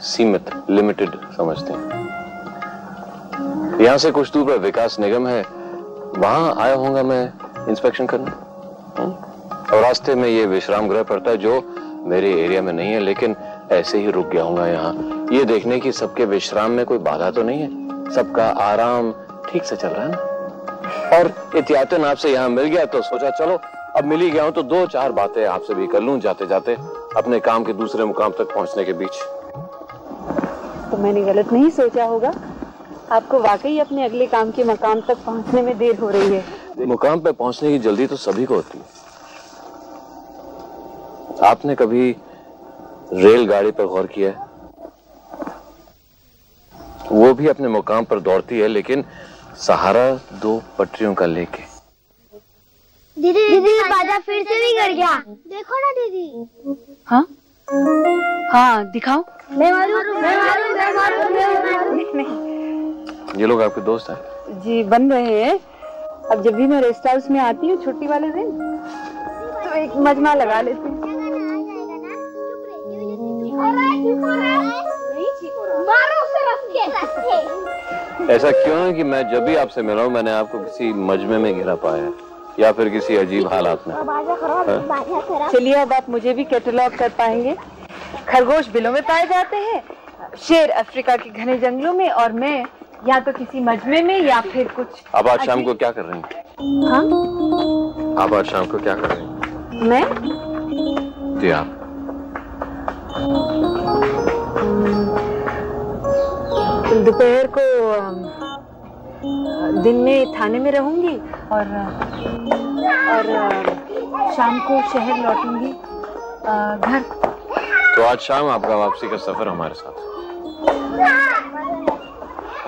सीमित, लिमिटेड समझते हैं। यहां से कुछ दूर पर विकास निगम है, वहां आया होऊंगा मैं इंस्पेक्शन करने। और रास्ते में ये विश्राम गृह पड़ता है जो मेरे एरिया में नहीं है, लेकिन ऐसे ही रुक गया हूँ यहाँ, ये देखने की सबके विश्राम में कोई बाधा तो नहीं है, सबका आराम ठीक से चल रहा है ना। और एहतियातन आपसे यहाँ मिल गया तो सोचा चलो अब मिल ही गया हूँ तो दो चार बातें आपसे भी कर लूं जाते जाते अपने काम के दूसरे मुकाम तक पहुंचने के बीच। तो मैंने गलत नहीं सोचा होगा, आपको वाकई अपने अगले काम के मकाम तक पहुंचने में देर हो रही है। मुकाम पे पहुंचने की जल्दी तो सभी को होती है। आपने कभी रेलगाड़ी पर गौर किया है? वो भी अपने मुकाम पर दौड़ती है, लेकिन सहारा दो पटरियों का लेके। दीदी बाजा फिर से बिगड़ गया, देखो ना दीदी। हाँ हाँ दिखाओ। मैं मारूं। ये लोग आपके दोस्त हैं? जी बन रहे हैं। अब जब भी मैं रेस्ट हाउस में आती हूँ छुट्टी वाले दिन तो एक मजमा लगा लेती हूँ। ऐसा क्यों है कि मैं जब भी आपसे मिला हूँ मैंने आपको किसी मजमे में गिरा पाया या फिर किसी अजीब हालात में? चलिए अब आप मुझे भी कैटलॉग कर पाएंगे। खरगोश बिलों में पाए जाते हैं, शेर अफ्रीका के घने जंगलों में, और मैं या तो किसी मजमे में या फिर कुछ। आप आज शाम को क्या कर रही हैं? हाँ? आप आज शाम को क्या कर रही हैं? मैं? जी आप। दोपहर को दिन में थाने में रहूंगी और शाम को शहर लौटूंगी घर। तो आज शाम आपका वापसी का सफर हमारे साथ।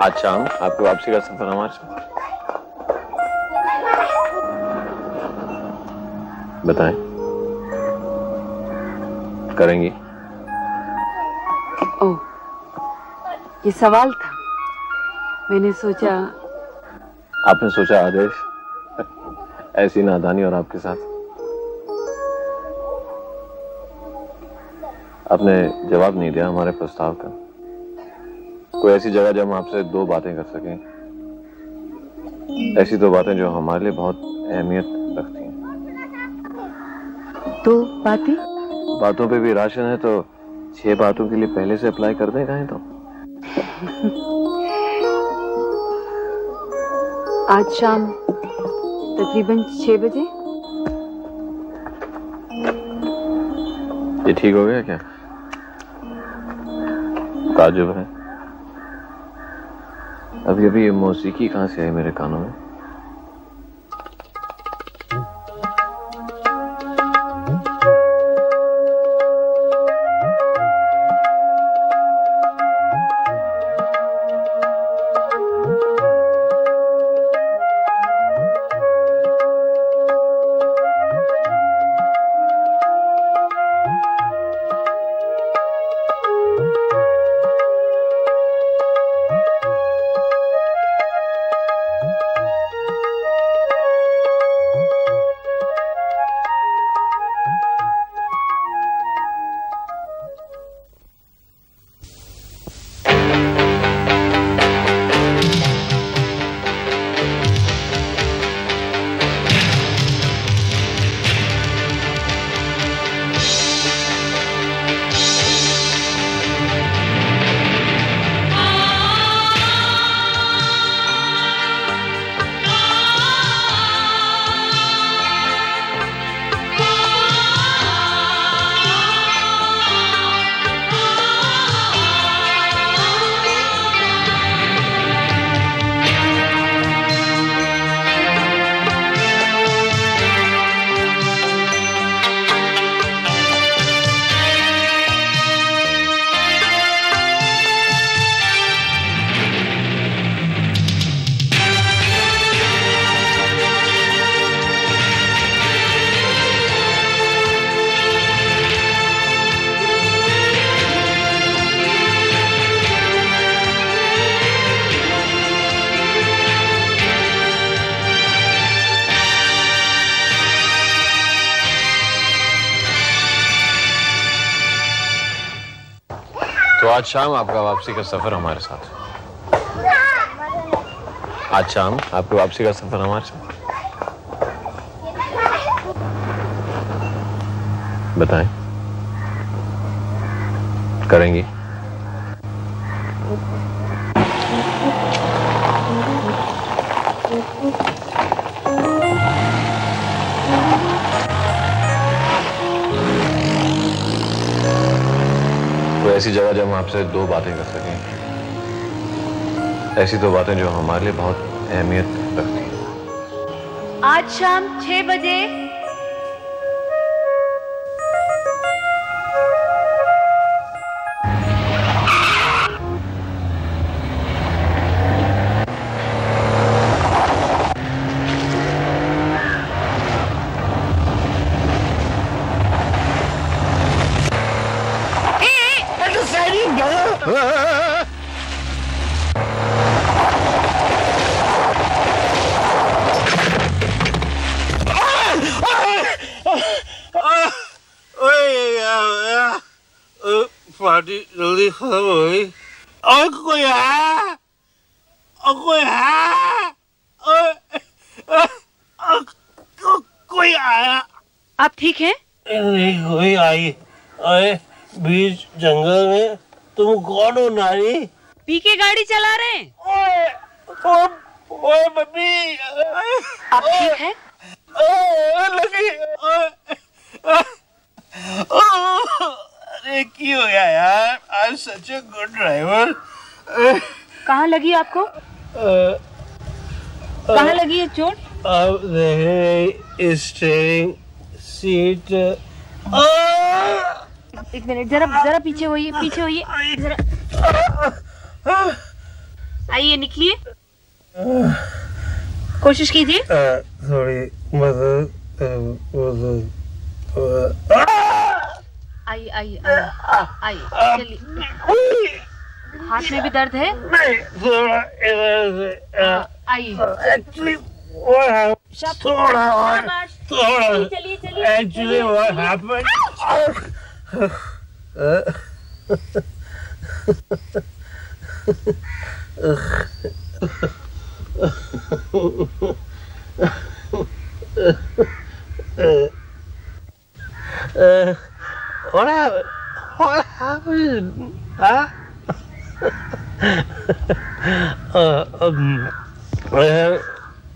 आज शाम आपकी वापसी का सफर हमारे साथ। बताएं, करेंगी? ओह, ये सवाल था। मैंने सोचा। आपने सोचा आदेश? ऐसी नादानी और आपके साथ। आपने जवाब नहीं दिया हमारे प्रस्ताव का। कोई ऐसी जगह जब हम आपसे दो बातें कर सकें, ऐसी दो बातें जो हमारे लिए बहुत अहमियत रखती हैं। दो बातें? बातों पे भी राशन है तो 6 बातों के लिए पहले से अप्लाई कर दें कहें तो। आज शाम तकरीबन 6 बजे। ये ठीक हो गया क्या? ताजुब है। अभी अभी ये मौसीकी कहां से आई मेरे कानों में? आज शाम आपका वापसी का सफर हमारे साथ। आज शाम आपकी वापसी का सफर हमारे साथ। बताएं, करेंगी? तो ऐसी जगह जब हम आपसे दो बातें कर सकें, ऐसी दो बातें जो हमारे लिए बहुत अहमियत रखती हैं। आज शाम 6 बजे पार्टी जल्दी खत्म हो गई। और कोई है? और कोई है? कोई आया? आप ठीक हैं? नहीं, कोई आई। अरे बीच जंगल में तुम कौन हो नारी? पी के गाड़ी चला रहे हैं? ओए मम्मी, आप ठीक हैं? लगी। अरे क्यों हो गया यार? I am such a good driver. कहाँ लगी आपको? कहाँ लगी है चोट? Steering seat. एक मिनट, जरा पीछे होइए, पीछे होइए। आइए, निकलिए। कोशिश कीजिए। थोड़ी मदद। आइए आइए आइए, चलिए। हाथ में भी दर्द है? नहीं, थोड़ा इधर से। आइए। Actually Actually, what happened? What happened? Huh?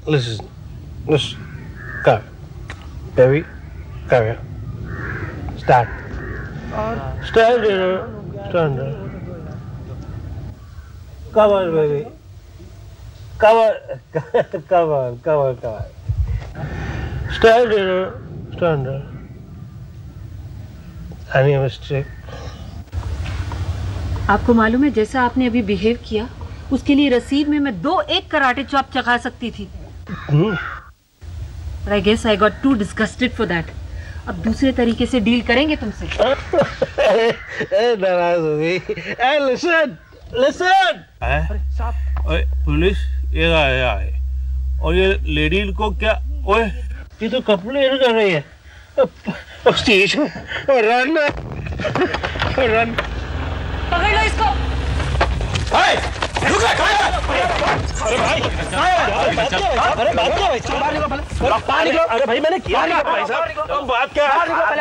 Listen, come, baby, come here. Stand. Stand there. Stand there. Come on, baby. Come on. Come on. Come on. Come on. Stand there. Stand there. Any mistake? आपको मालूम है, जैसा आपने अभी behave किया, उसके लिए रसीद में मैं 2-1 कराटे चॉप चखा सकती थी। But I guess I got too disgusted for that. अब दूसरे तरीके से डील करेंगे तुमसे। नाराज हो गई। Listen. ओए पुलिस ये आए और ये लेडी को क्या? ओए ये तो कंप्लेन कर रही है। Stage run. पकड़ लो इसको। रुक जा, अरे भाई, अरे भाई मैंने किया क्या भाई साहब? बात क्या है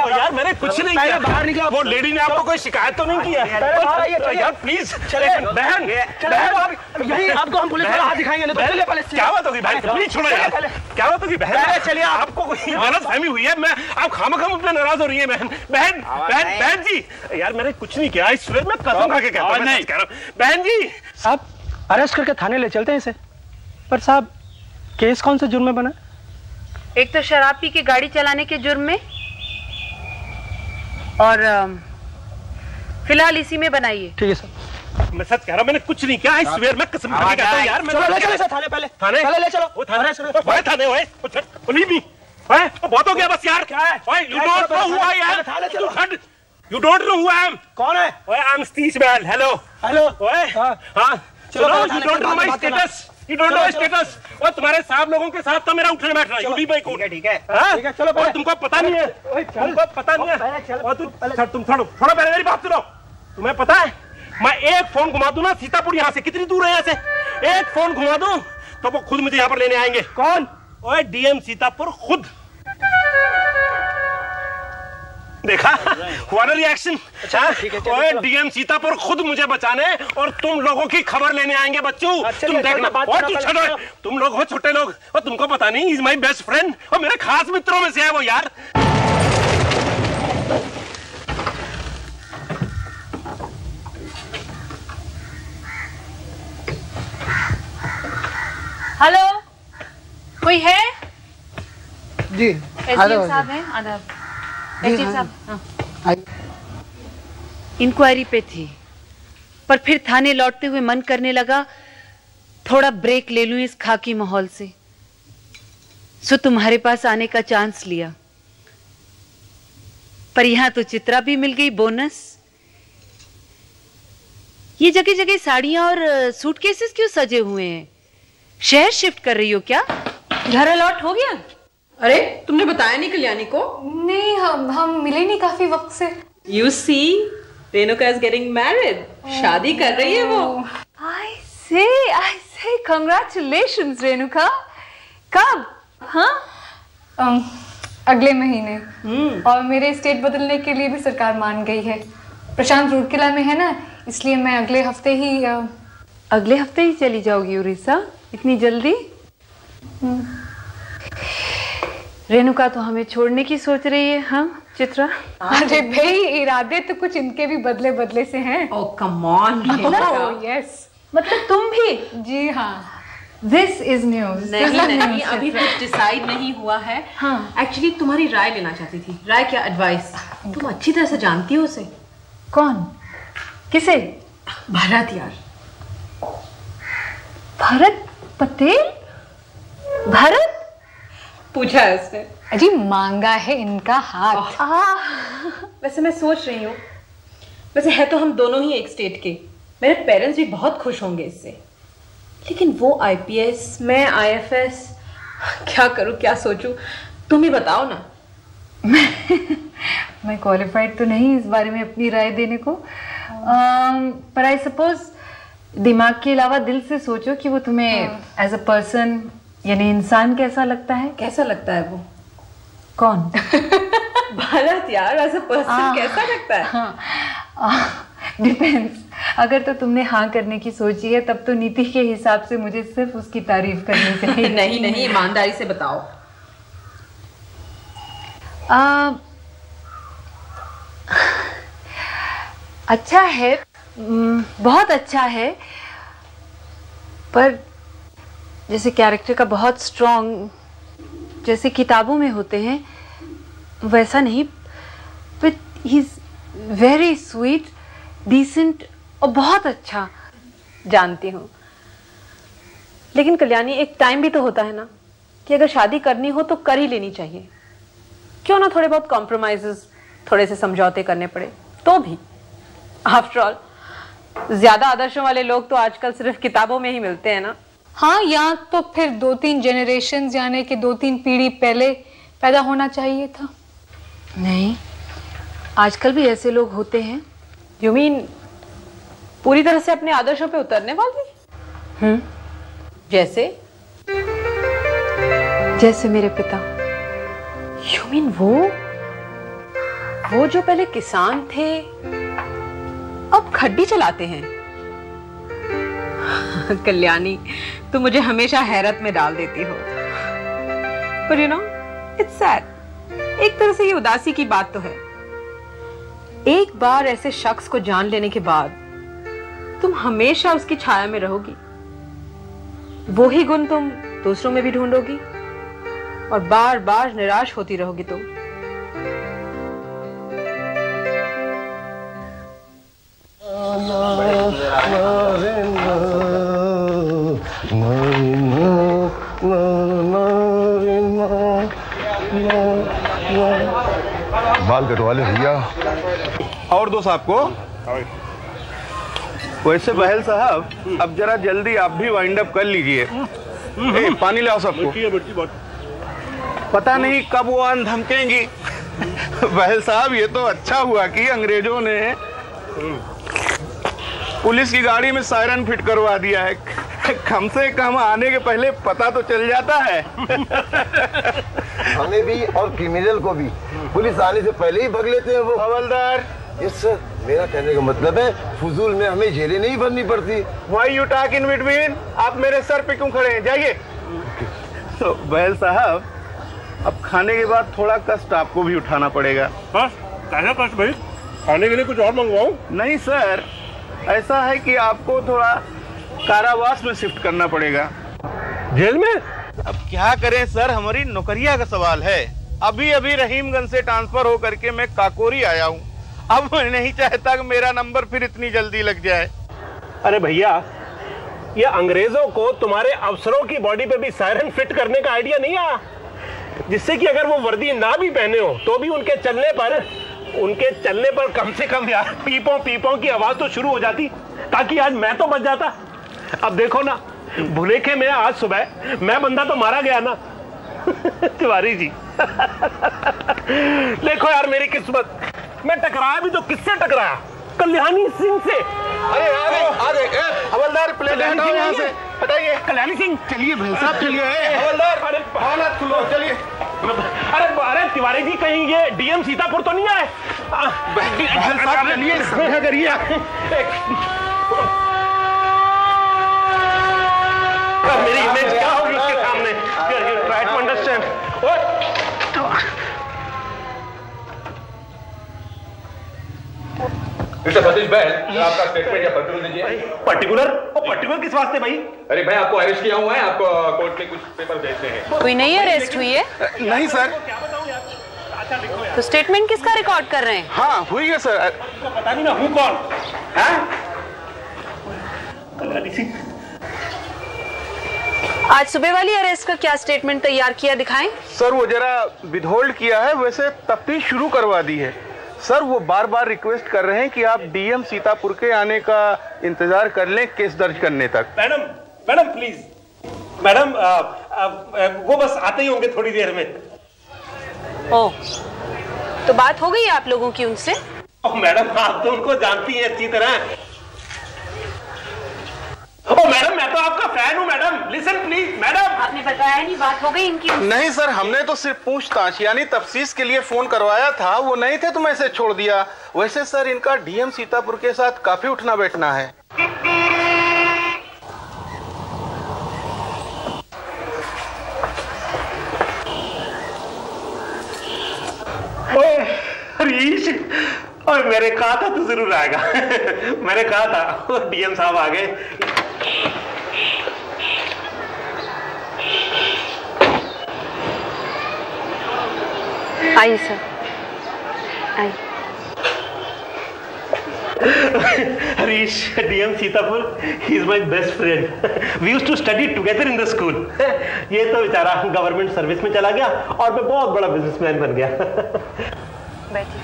यार? मैंने कुछ नहीं किया। बाहर निकलो। वो लेडी ने आपको कोई शिकायत तो नहीं किया? यार प्लीज बहन, यही आपको हम पुलिस वाला हाथ दिखाएंगे। क्या बात होगी भाई? प्लीज छोड़ो यार। क्या बात होगी बहन? चलिए, आपको कोई गलतफहमी हुई है। मैं आप खामखा मुझ पे नाराज हो रही है बहन जी। यार मैंने कुछ नहीं किया। इस मैं कसम खा के कहता हूं, मैं कह रहा हूं बहन जी। साहब अरेस्ट करके थाने ले चलते हैं इसे। पर साहब केस कौन से जुर्म में बना? एक तो शराब पी के गाड़ी चलाने के जुर्म में, और फिलहाल इसी में बनाइए। ठीक है सर। मैं सच कह रहा हूं, मैंने कुछ नहीं किया। इस मैं कसम खा के कहता हूं यार। चलो ले चलो थाने, पहले थाने ले चलो। वो थाने ओए पुलिस भी ओए बहुत हो गया बस यार। क्या है? ओए you don't know who I am. थाने चलो। You don't know who I am. कौन है? ओए आई एम सतीश बैल। हेलो ओए हां चलो। You don't no my status. You don't know status। और तुम्हारे साहब लोगों के साथ तो मेरा उठने बैठना। You leave my court। ठीक है चलो। और तुमको पता नहीं है। तुमको पता नहीं है। और तुम थोड़ा पहले मेरी बात सुनो। तुम्हें पता है मैं एक फोन घुमा दूं ना सीतापुर, यहाँ से कितनी दूर है यहाँ से, एक फोन घुमा दूं तो वो खुद मुझे यहाँ पर लेने आएंगे। कौन? ओए डीएम सीतापुर खुद। देखा हुआ ना रिएक्शन? ओए डीएम सीतापुर खुद मुझे बचाने और तुम लोगों की खबर लेने आएंगे बच्चों। तुम देखना, तुम लोग हो छोटे लोग और तुमको पता नहीं, इज माय बेस्ट फ्रेंड और मेरे खास मित्रों में से है वो यार। हेलो, कोई है? जी एसडीएम साहब हैं? आदाब। एसडीएम साहब इंक्वायरी पे थी, पर फिर थाने लौटते हुए मन करने लगा थोड़ा ब्रेक ले लूं इस खाकी माहौल से, सो तुम्हारे पास आने का चांस लिया। पर यहां तो चित्रा भी मिल गई बोनस। ये जगह जगह साड़ियां और सूटकेसेस क्यों सजे हुए हैं? शहर शिफ्ट कर रही हो क्या? घर अलॉट हो गया? अरे तुमने बताया नहीं कल्याणी को? नहीं, हम मिले नहीं काफी वक्त से। You see, Renuka is getting married. शादी कर रही है वो। I say, congratulations Renuka. कब? हाँ? अगले महीने। और मेरे स्टेट बदलने के लिए भी सरकार मान गई है। प्रशांत रूरकेला में है ना, इसलिए मैं अगले हफ्ते ही चली जाओगी उड़ीसा? इतनी जल्दी? रेणुका तो हमें छोड़ने की सोच रही है। हाँ चित्रा? अरे भाई, इरादे तो कुछ इनके भी बदले बदले से हैं। ओह कम ऑन। यस, मतलब तुम भी? जी हाँ। This is news. नहीं, अभी कुछ डिसाइड नहीं हुआ है। हाँ, एक्चुअली तुम्हारी राय लेना चाहती थी। राय क्या, एडवाइस? तुम अच्छी तरह से जानती हो उसे। कौन? किसे? भरत यार। भरत पटेल? भरत? पूछा है उसने। अजी मांगा है इनका हाथ। वैसे मैं सोच रही हूँ, वैसे है तो हम दोनों ही एक स्टेट के, मेरे पेरेंट्स भी बहुत खुश होंगे इससे, लेकिन वो आईपीएस, मैं आईएफएस, क्या करूँ क्या सोचूं, तुम ही बताओ ना। मैं क्वालिफाइड तो नहीं इस बारे में अपनी राय देने को, पर आई सपोज दिमाग के अलावा दिल से सोचो कि वो तुम्हें एज अ पर्सन यानी इंसान कैसा लगता है? कैसा लगता है वो? कौन? भरत यार, एज अ पर्सन कैसा लगता है? डिपेंड्स। अगर तो तुमने हाँ करने की सोची है तब तो नीति के हिसाब से मुझे सिर्फ उसकी तारीफ करनी चाहिए। नहीं, ईमानदारी से बताओ। अच्छा है, बहुत अच्छा है, पर जैसे कैरेक्टर का बहुत स्ट्रॉन्ग, जैसे किताबों में होते हैं वैसा नहीं, but he is very sweet, decent और बहुत अच्छा। जानती हूँ, लेकिन कल्याणी एक टाइम भी तो होता है ना कि अगर शादी करनी हो तो कर ही लेनी चाहिए। क्यों ना थोड़े बहुत कॉम्प्रोमाइजेस, थोड़े से समझौते करने पड़े तो भी। आफ्टर ऑल ज्यादा आदर्शों वाले लोग तो आजकल सिर्फ किताबों में ही मिलते हैं ना। हाँ, यहाँ तो फिर 2-3 जनरेशन यानी कि 2-3 पीढ़ी पहले पैदा होना चाहिए था। नहीं, आजकल भी ऐसे लोग होते हैं। यू मीन पूरी तरह से अपने आदर्शों पे उतरने वाले? जैसे मेरे पिता। यू मीन वो जो पहले किसान थे अब खड्डी चलाते हैं? कल्याणी, तुम मुझे हमेशा हैरत में डाल देती हो। पर यू नो, इट्स सैड। एक तरह से ये उदासी की बात तो है। एक बार ऐसे शख्स को जान लेने के बाद तुम हमेशा उसकी छाया में रहोगी। वो ही गुण तुम दूसरों में भी ढूंढोगी और बार बार निराश होती रहोगी तुम। बाल कटवा ले भैया। और दो साहब को। वैसे बहल साहब, अब जरा जल्दी आप भी वाइंड अप कर लीजिए। पानी लाओ सबको। पता नहीं कब वो आन धमकेंगी। बहल साहब, ये तो अच्छा हुआ कि अंग्रेजों ने पुलिस की गाड़ी में सायरन फिट करवा दिया है। कम से कम आने के पहले पता तो चल जाता है। हमें भी और क्रिमिनल को भी पुलिस आने से पहले ही भग लेते हैं वो। हवलदार। यस सर, मेरा कहने का मतलब है फजूल में हमें जेलें नहीं भरनी पड़ती। Why you talk in between? आप मेरे सर पे क्यों खड़े हैं? जाइए। तो बैल साहब, अब खाने के बाद थोड़ा कष्ट आपको भी उठाना पड़ेगा। हाँ, क्या कष्ट भाई? खाने के लिए कुछ और मंगवाऊं? नहीं सर, ऐसा है कि आपको थोड़ा कारावास में शिफ्ट करना पड़ेगा। जेल में? अब क्या करें सर, हमारी नौकरिया का सवाल है। अभी अभी रहीमगंज से ट्रांसफर होकर के मैं काकोरी आया हूँ। अब मैं नहीं चाहता कि मेरा नंबर फिर इतनी जल्दी लग जाए। अरे भैया, ये अंग्रेजों को तुम्हारे अफसरों की बॉडी पे भी सायरन फिट करने का आइडिया नहीं आया, जिससे कि अगर वो वर्दी ना भी पहने हो तो भी उनके चलने पर कम से कम यार पीपों पीपों की आवाज तो शुरू हो जाती, ताकि आज मैं तो बच जाता। अब देखो ना, भुलेखे में आज सुबह मैं बंदा तो मारा गया ना। तिवारी जी देखो यार मेरी किस्मत, मैं टकराया भी तो किससे टकराया? कल्याणी सिंह से। अरे आगे हवलदार, प्लेट हटाओ यहाँ से, हटाइए। कल्याणी सिंह, चलिए भाई साहब, चलिए। हवलदार, अरे हालात खुलो, चलिए। अरे तिवारी जी, कहीं ये डीएम सीतापुर तो नहीं आए? चलिए, समझा करिए। मेरी इमेज क्या होगी उसके सामने? Try to understand. Mister Satish बैल, आपका स्टेटमेंट या पर्टिकुलर दीजिए। पर्टिकुलर किस वास्ते भाई? अरे भाई, आपको अरेस्ट किया हुआ है, आपको कोर्ट में कुछ पेपर भेजते हैं। कोई नई अरेस्ट हुई है? नहीं सर। तो स्टेटमेंट किसका रिकॉर्ड कर रहे हैं? हाँ हुई है सर। आपको पता नहीं ना हूँ कौन है? कल्याणी सिंह। आज सुबह वाली अरेस्ट का क्या स्टेटमेंट तैयार किया, दिखाएं। सर वो जरा विथहोल्ड किया है, वैसे तफ्तीश शुरू करवा दी है। सर वो बार बार रिक्वेस्ट कर रहे हैं कि आप डीएम सीतापुर के आने का इंतजार कर लें केस दर्ज करने तक। मैडम प्लीज, मैडम वो बस आते ही होंगे थोड़ी देर में। ओह, तो बात हो गई आप लोगों की उनसे? मैडम, आप तो उनको जानती हैं अच्छी तरह। मैडम, मैं तो आपका फैन हूँ मैडम। Listen please madam. आपने बताया नहीं, बात हो गई इनकी? नहीं सर, हमने तो सिर्फ पूछताछ यानी तफ्तीश के लिए फोन करवाया था। वो नहीं थे तो मैं इसे छोड़ दिया। वैसे सर इनका डीएम सीतापुर के साथ काफी उठना बैठना है। हरीश, और मैंने कहा था तू जरूर आएगा। मैंने कहा था। डीएम साहब आ गए। आइए सर, आइए। Harish, DM Sitapur, he is my best friend. We used to study together in the school. ये तो बेचारा गवर्नमेंट सर्विस में चला गया और मैं बहुत बड़ा बिजनेसमैन बन गया। बैठिए।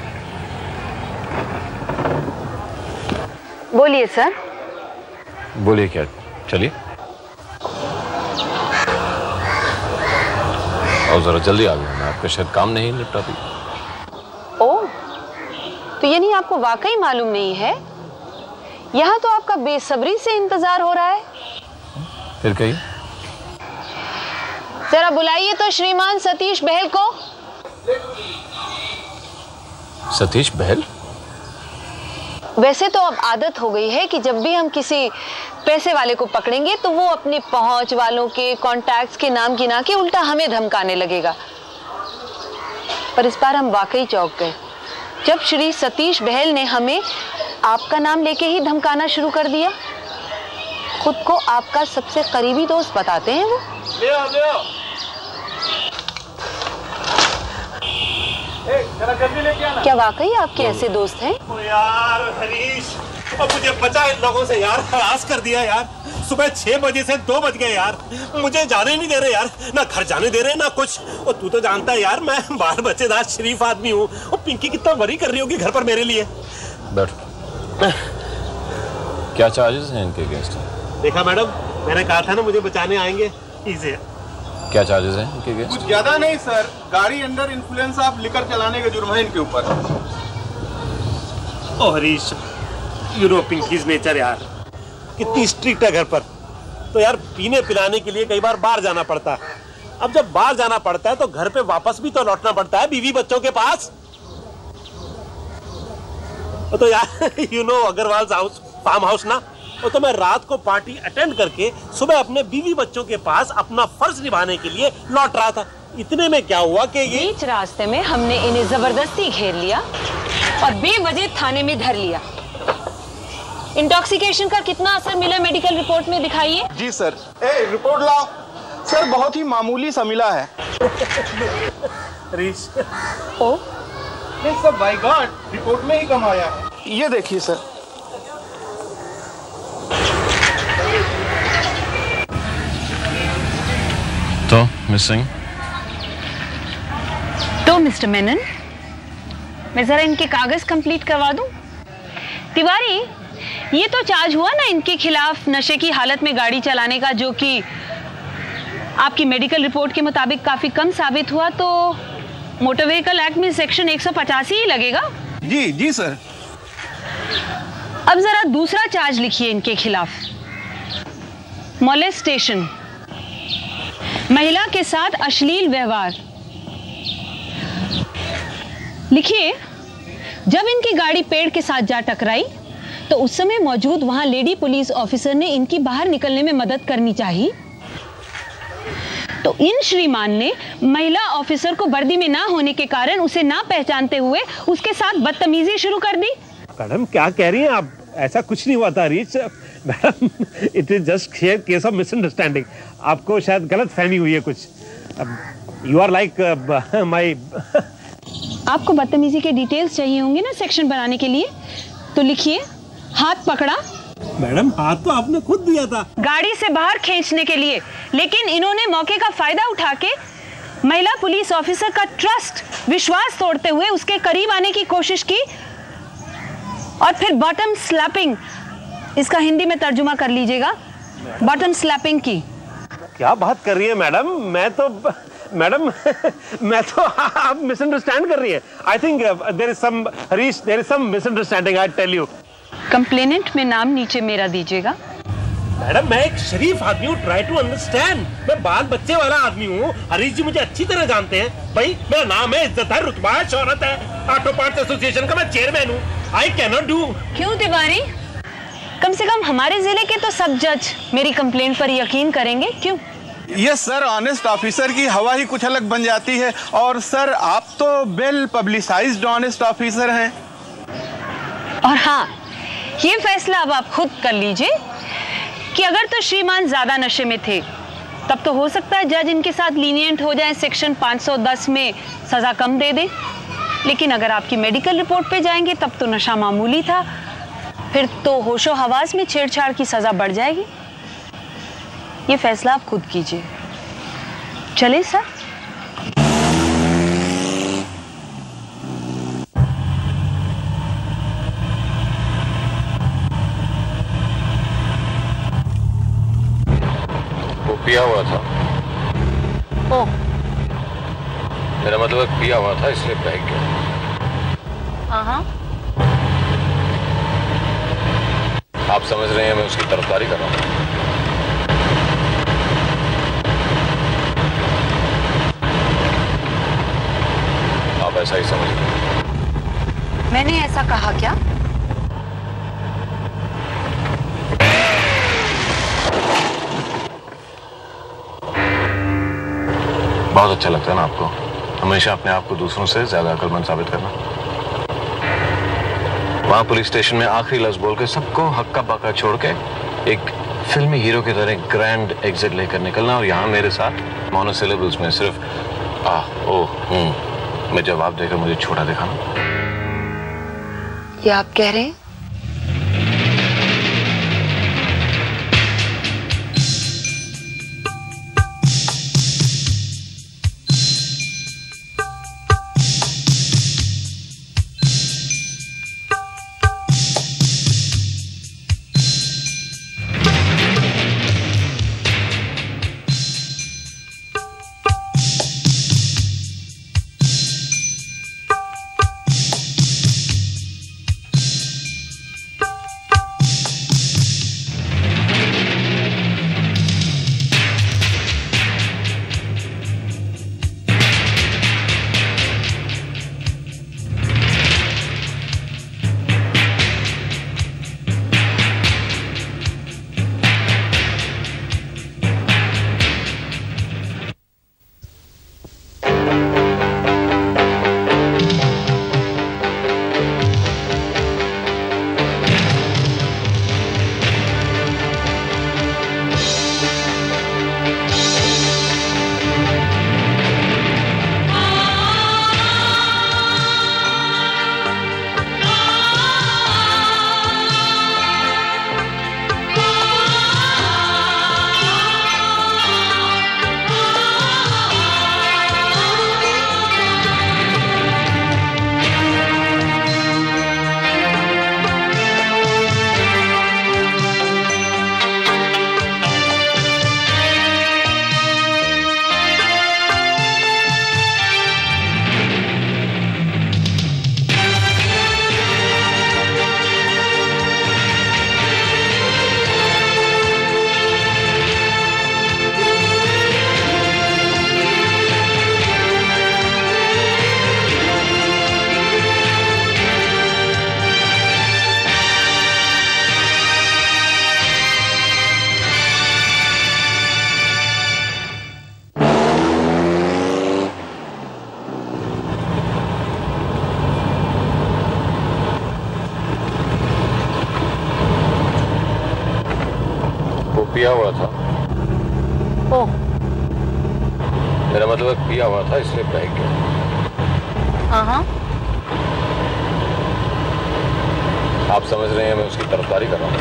बोलिए सर। बोलिए क्या? चलिए और जरा जल्दी आ गया, आपका शायद काम नहीं निपटा भी। ओह, तो यानी आपको वाकई मालूम नहीं है? यहाँ तो आपका बेसब्री से इंतजार हो रहा है। फिर कहिए। जरा बुलाइए तो श्रीमान सतीश बहल को। सतीश बहल? वैसे तो अब आदत हो गई है कि जब भी हम किसी पैसे वाले को पकड़ेंगे तो वो अपनी पहुंच वालों के, कॉन्टैक्ट्स के नाम गिना के उल्टा हमें धमकाने लगेगा। पर इस बार हम वाकई चौंक गए जब श्री सतीश बहल ने हमें आपका नाम लेके ही धमकाना शुरू कर दिया। खुद को आपका सबसे करीबी दोस्त बताते हैं वो। ले आओ। जरा जल्दी लेके आना। क्या वाकई आपके ऐसे दोस्त हैं? ओ यार हरीश, अब मुझे बचा इन लोगों से यार, हरास कर दिया यार। सुबह 6 बजे से 2 बज गए यार। मुझे जाने नहीं दे रहे यार, ना घर जाने दे रहे ना कुछ। और तू तो जानता है यार, मैं बाल बच्चेदार शरीफ आदमी हूँ। और पिंकी कितना वरी कर रही होगी घर पर मेरे लिए। बैठो। क्या चार्जेस हैं इनके अगेंस्ट? देखा मैडम, मैंने कहा था ना मुझे बचाने आएंगे। इसे क्या चार्जेस हैं इनके अगेंस्ट? कुछ ज्यादा नहीं सर, गाड़ी अंडर इन्फ्लुएंस आप लिकर चलाने का जुर्म है इनके ऊपर। ओ Harish, you know Pinky's nature यार। कितनी स्ट्रिक्ट है घर पर। तो यार पीने पिलाने के लिए कई बार बाहर जाना पड़ता है। अब जब बाहर जाना पड़ता है तो घर पे वापस भी तो लौटना पड़ता है बीवी बच्चों के पास। तो यार you know Agrawal house farm house ना, तो मैं रात को पार्टी अटेंड करके सुबह अपने बीवी बच्चों के पास अपना फर्ज निभाने के लिए लौट रहा था। इतने में क्या हुआ कि ये बीच रास्ते में हमने इन्हें जबरदस्ती घेर लिया और बेवजह थाने में धर लिया। इंटॉक्सिकेशन का कितना असर मिला मेडिकल रिपोर्ट में दिखाइए। जी सर। रिपोर्ट लाओ सर। बहुत ही मामूली सा मिला है। रीच ओ नहीं सर, बाय गॉड रिपोर्ट में ही कम आया है। ये देखिए सर। तो मिसिंग तो मिस्टर मेनन, मैं जरा इनके कागज कंप्लीट करवा दूं। तिवारी, ये तो चार्ज हुआ ना इनके खिलाफ नशे की हालत में गाड़ी चलाने का, जो कि आपकी मेडिकल रिपोर्ट के मुताबिक काफी कम साबित हुआ। तो मोटर व्हीकल एक्ट में सेक्शन 185 ही लगेगा। जी जी सर। अब जरा दूसरा चार्ज लिखिए इनके खिलाफ, मोलेस्टेशन, महिला के साथ अश्लील व्यवहार। लिखिए, जब इनकी गाड़ी पेड़ के साथ जा टकराई तो उस समय मौजूद वहां लेडी पुलिस ऑफिसर ने इनकी बाहर निकलने में मदद करनी चाहिए। तो इन श्रीमान ने महिला ऑफिसर को वर्दी में ना होने के कारण उसे ना पहचानते हुए उसके साथ बदतमीजी शुरू कर दी। मैडम क्या कह रही हैं आप? ऐसा कुछ नहीं हुआ था रीच। Madam it is just case of misunderstanding. आपको शायद गलत फहमी हुई है कुछ। You are like my. आपको बदतमीजी के डिटेल्स चाहिए होंगे ना सेक्शन बनाने के लिए, तो लिखिए, हाथ पकड़ा। मैडम हाथ तो आपने खुद दिया था गाड़ी से बाहर खींचने के लिए, लेकिन इन्होंने मौके का फायदा उठा के महिला पुलिस ऑफिसर का ट्रस्ट, विश्वास तोड़ते हुए उसके करीब आने की कोशिश की और फिर बॉटम स्लैपिंग, इसका हिंदी में तर्जुमा कर लीजिएगा, बॉटम स्लैपिंग की। क्या बात कर रही है मैडम? मैडम मैं तो आप मिसअंडरस्टैंड कर रही है। I think there is some misunderstanding, I tell you. Complainant में नाम नीचे मेरा दीजिएगा। मैडम मैं एक शरीफ आदमी हूँ, ट्राई टू अंडरस्टैंड। मैं बाल बच्चे वाला आदमी हूँ। हरीश जी मुझे अच्छी तरह जानते हैं। भाई मेरा नाम है, इज्जत है, रुतबा है, शोहरत है। ऑटो पार्ट्स एसोसिएशन का मैं चेयरमैन हूँ। I can not do. क्यों तिवारी? कम से कम हमारे जिले के तो सब जज मेरी कंप्लेंट पर यकीन करेंगे, क्यों? यस सर, ऑनेस्ट ऑफिसर की हवा ही कुछ अलग बन जाती है। और सर आप तो वेल पब्लिसाइज्ड ऑनेस्ट ऑफिसर हैं। और हाँ, ये फैसला अब आप खुद कर लीजिए कि अगर तो श्रीमान ज्यादा नशे में थे तब तो हो सकता है जज इनके साथ लीनियंट हो जाए, सेक्शन 510 में सजा कम दे दे। लेकिन अगर आपकी मेडिकल रिपोर्ट पे जाएंगे तब तो नशा मामूली था, फिर तो होशो हवास में छेड़छाड़ की सजा बढ़ जाएगी। ये फैसला आप खुद कीजिए। चले सर। वो पिया हुआ था। ओ, मेरा मतलब पिया हुआ था इसलिए बह गया। हाँ, आप समझ रहे हैं मैं उसकी तरफदारी कर रहा हूँ। आप ऐसा ही समझ रहे हैं। मैंने ऐसा कहा क्या? बहुत अच्छा लगता है ना आपको हमेशा अपने आप को दूसरों से ज्यादा अक्लमंद साबित करना। वहां पुलिस स्टेशन में आखिरी लफ्ज बोल के सबको हक्का बक्का छोड़ के एक फिल्मी हीरो की तरह ग्रैंड एग्जिट लेकर निकलना, और यहाँ मेरे साथ मोनोसिलेबल्स में सिर्फ में जवाब देकर मुझे छोटा दिखाना। ये आप कह रहे हैं? पिया हुआ था। ओह, मेरा मतलब पिया हुआ था इसलिए बह गया। हाँ। आप समझ रहे हैं मैं उसकी तरफदारी कर रहा हूं।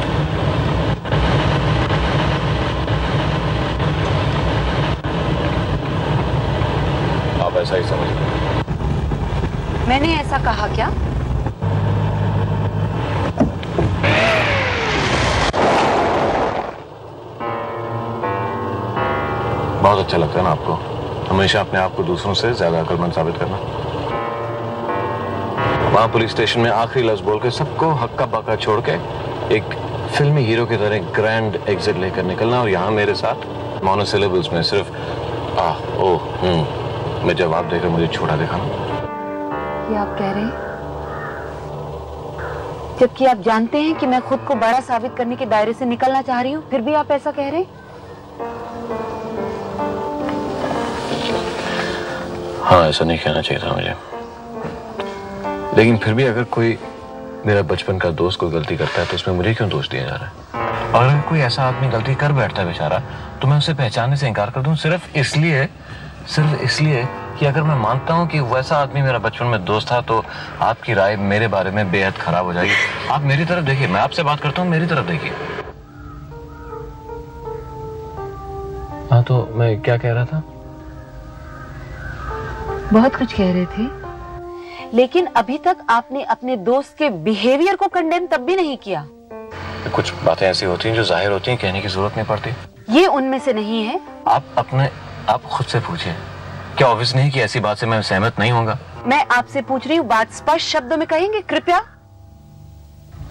आप ऐसा ही समझ रहे हैं। मैंने ऐसा कहा क्या? बहुत अच्छा लगता है ना आपको हमेशा अपने आप को दूसरों से ज्यादा अक्लमंद साबित करना। वहां पुलिस स्टेशन में आखिरी लफ्ज बोल के सबको हक्का बक्का छोड़ के एक फिल्मी हीरो की तरह ग्रैंड एग्जिट लेकर निकलना, और यहाँ मेरे साथ मोनोसिलेबल्स में सिर्फ मैं जवाब देकर मुझे छोटा दिखाना। ये आप कह रहे हैं जबकि आप जानते हैं कि मैं खुद को बड़ा साबित करने के दायरे से निकलना चाह रही हूँ, फिर भी आप ऐसा कह रहे हैं? हाँ, ऐसा नहीं कहना चाहिए था मुझे, लेकिन फिर भी अगर कोई मेरा बचपन का दोस्त कोई गलती करता है तो उसमें मुझे क्यों दोष दिया जा रहा है? और अगर कोई ऐसा आदमी गलती कर बैठता है बेचारा, तो मैं उसे पहचानने से इनकार कर दूं सिर्फ इसलिए कि अगर मैं मानता हूं कि वैसा आदमी मेरा बचपन में दोस्त था तो आपकी राय मेरे बारे में बेहद खराब हो जाएगी। आप मेरी तरफ देखिए, मैं आपसे बात करता हूं, मेरी तरफ देखिए। हाँ, तो मैं क्या कह रहा था? बहुत कुछ कह रहे थे, लेकिन अभी तक आपने अपने दोस्त के बिहेवियर को कंडेम तब भी नहीं किया। कुछ बातें ऐसी होती हैं जो जाहिर होती हैं, कहने की जरूरत नहीं पड़ती। ये उनमें से नहीं है। आप खुद से पूछिए, क्या ऑब्वियस नहीं कि ऐसी बात से मैं सहमत नहीं होगा? मैं आपसे पूछ रही हूँ, बात स्पष्ट शब्दों में कहेंगे कृपया?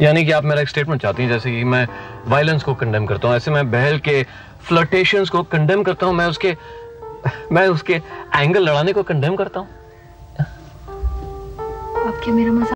यानी कि आप मेरा एक स्टेटमेंट चाहती हैं जैसे कि मैं वायलेंस को कंडेम करता हूँ, ऐसे मैं बहल के फ्लर्टेशंस को कंडेम करता हूँ, मैं उसके एंगल लड़ाने को कंडेम करता हूँ। आप क्या मेरा मजाक